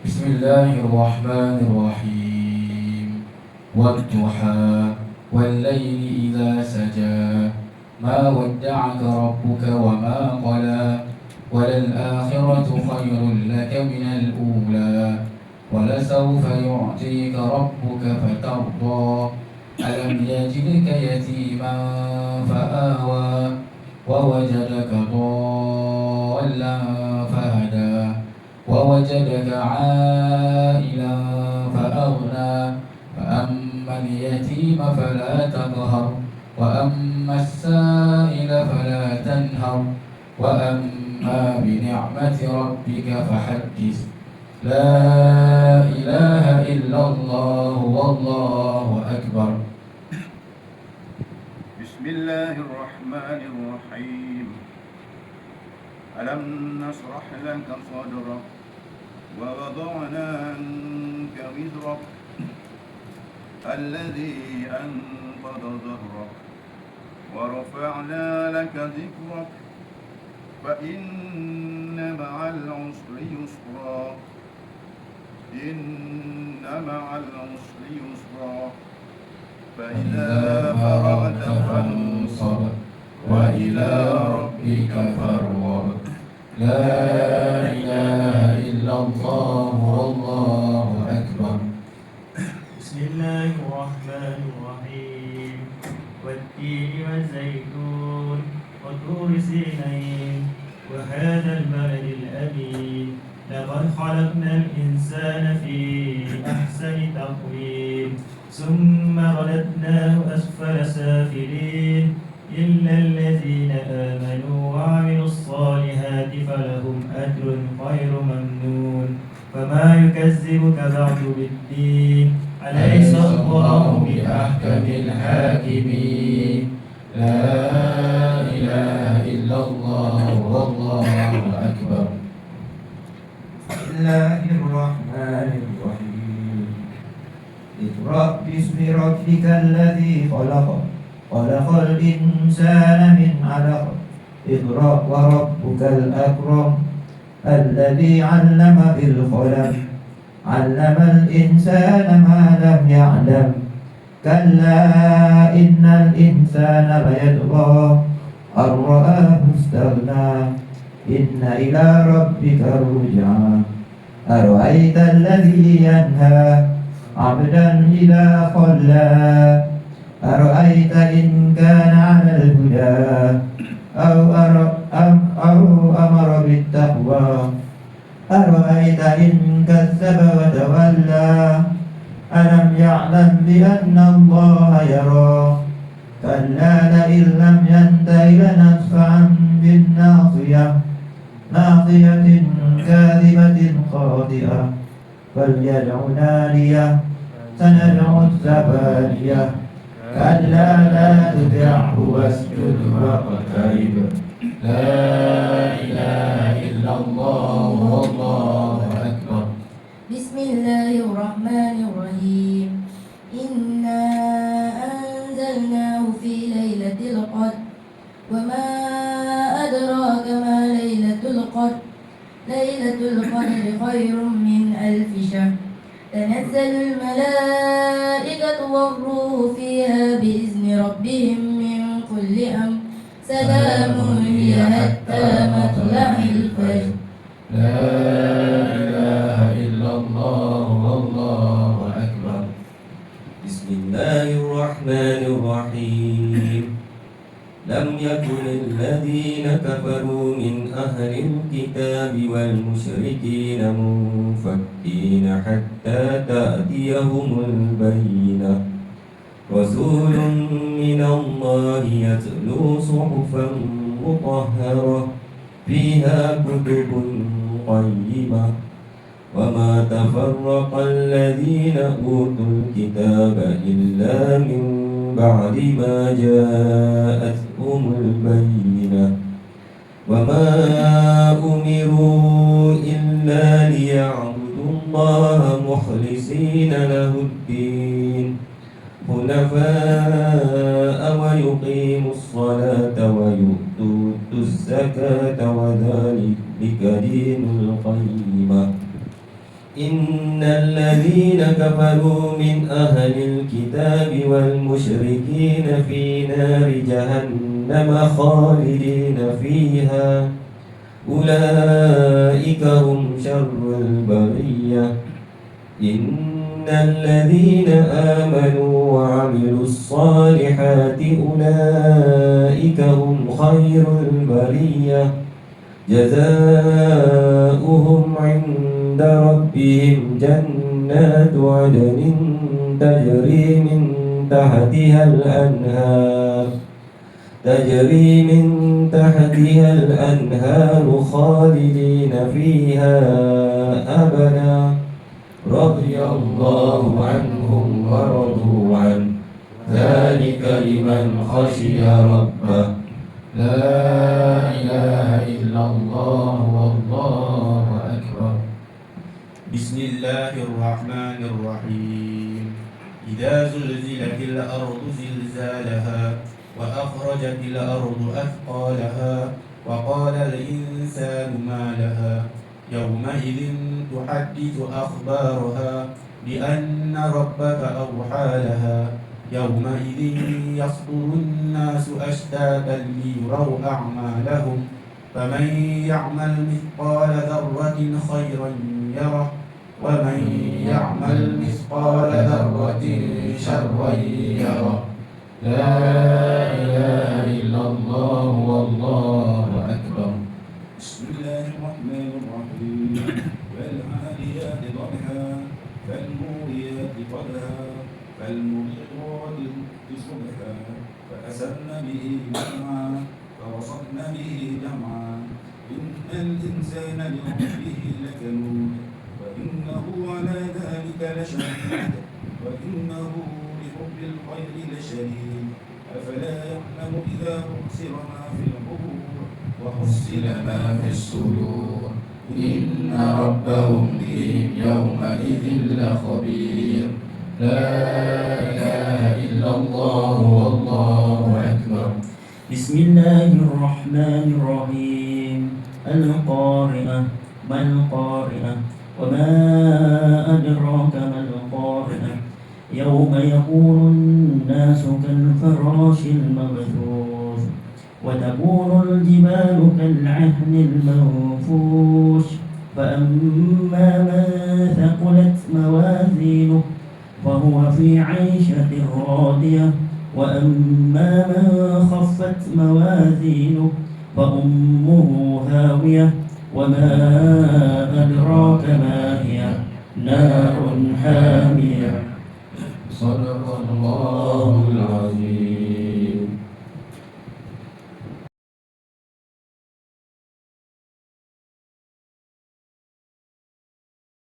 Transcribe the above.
بسم الله الرحمن الرحيم والضحى والليل إذا سجى ما ودعك ربك وما قلى وللآخرة خير لك من الأولى ولسوف يعطيك ربك فترضى ألم يجدك يتيما فآوى ووجدك ضالا فهدى ووجدك عائلا فأغنى فأما اليتيم فلا تقهر وأما السائل فلا تنهر وأما بنعمة ربك فحدث لا إله إلا الله والله أكبر. بسم الله الرحمن الرحيم. ألم نشرح لك صدرك ووضعنا عنك وزرك الذي أنقض ظهرك ورفعنا لك ذكرك فإن مع العسر يسرا إن مع العسر يسرا فإذا فرغت فانصب وإلى ربك فارغب. لا إله إلا الله والله أكبر. بسم الله الرحمن الرحيم والتين والزيتون وطور سينين وهذا البلد الأمين لقد خلقنا الإنسان في أحسن تقويم ثم رددناه أسفل سافلين إلا الذين آمنوا وعملوا الصالحات فلهم أجر غير ممنون فما يكذبك بعد بالدين أليس الله بأحكم الحاكمين. لا إله إلا الله والله أكبر. بسم الله الرحمن الرحيم اقرأ باسم ربك الذي خلق خلق الإنسان من علق اقرأ وربك الأكرم الذي علم بالقلم علم الإنسان ما لم يعلم كلا إن الإنسان ليطغى أن رآه استغنى إن إلى ربك الرجعى أرأيت الذي ينهى عبدا إذا صلى أرأيت إن كان على الهدى أو أمر بالتقوى أرأيت إن كذب وتولى ألم يعلم بأن الله يرى كلا لئن لم ينته لنسفعا بالناصية ناصية كاذبة خاطئة فليدع ناديه سندع الزبانية كلا لا تطعه واسجد واقترب. لا إله إلا الله والله أكبر. بسم الله الرحمن الرحيم إنا أنزلناه في ليلة القدر وما أدراك ما ليلة القدر ليلة القدر خير من ألف شهر تنزل الملائكة والروح فيها بإذن ربهم من كل أمر سلام هي حتى مطلع الفجر. لا إله إلا الله والله أكبر. بسم الله الرحمن الرحيم لم يكن الذين كفروا من أهل الكتاب والمشركين منفكين حتى تأتيهم البينة رسول من الله يتلو صحفا مطهرة فيها كتب قيمة وما تفرق الذين أوتوا الكتاب إلا من بعد ما جاءتهم البينة وما أمروا إلا ليعبدوا الله مخلصين له الدين حنفاء ويقيموا الصلاة ويؤتوا الزكاة وذلك دين القيمة إن الذين كفروا من أهل الكتاب والمشركين في نار جهنم خالدين فيها أولئك هم شر البرية إن الذين آمنوا وعملوا الصالحات أولئك هم خير البرية جزاؤهم عند ربهم جنات عدن تجري من تحتها الأنهار خالدين فيها أبدا رضي الله عنهم ورضوا عنه ذلك لمن خشي ربه لا إله إلا الله والله أكبر. بسم الله الرحمن الرحيم. إذا زلزلت الأرض زلزالها وأخرجت الأرض أثقالها وقال الإنسان ما لها يومئذ تحدث أخبارها بأن ربك أوحى لها يومئذ يصدر الناس أشتاتا ليروا أعمالهم فمن يعمل مثقال ذرة خيرا يره ومن يعمل مثقال ذرة شرا يره. لا إله إلا الله والله أكبر. بسم الله الرحمن الرحيم. والعاديات ضبحا فالموريات قدحا فالمغيرات صبحا فأسرن به جمعا فوسطن به جمعا إن الإنسان لربه لكنود وإنه على ذلك لشهيد وإنه لحب الخير لشديد أفلا يعلم إذا بؤسر ما في القبور وحصل ما في الصدور إن ربهم بهم يومئذ لخبير. لا إله إلا الله والله أكبر. بسم الله الرحمن الرحيم. القارئة ما القارئة وما أدراك ما القارئة يوم يكون الناس كالفراش المبثوث وتكون الجبال كالعهن المنفوش فأما من ثقلت موازينه فهو في عيشة راضية وأما من خفت موازينه فأمه هاوية وما أدراك ما هي نار حامية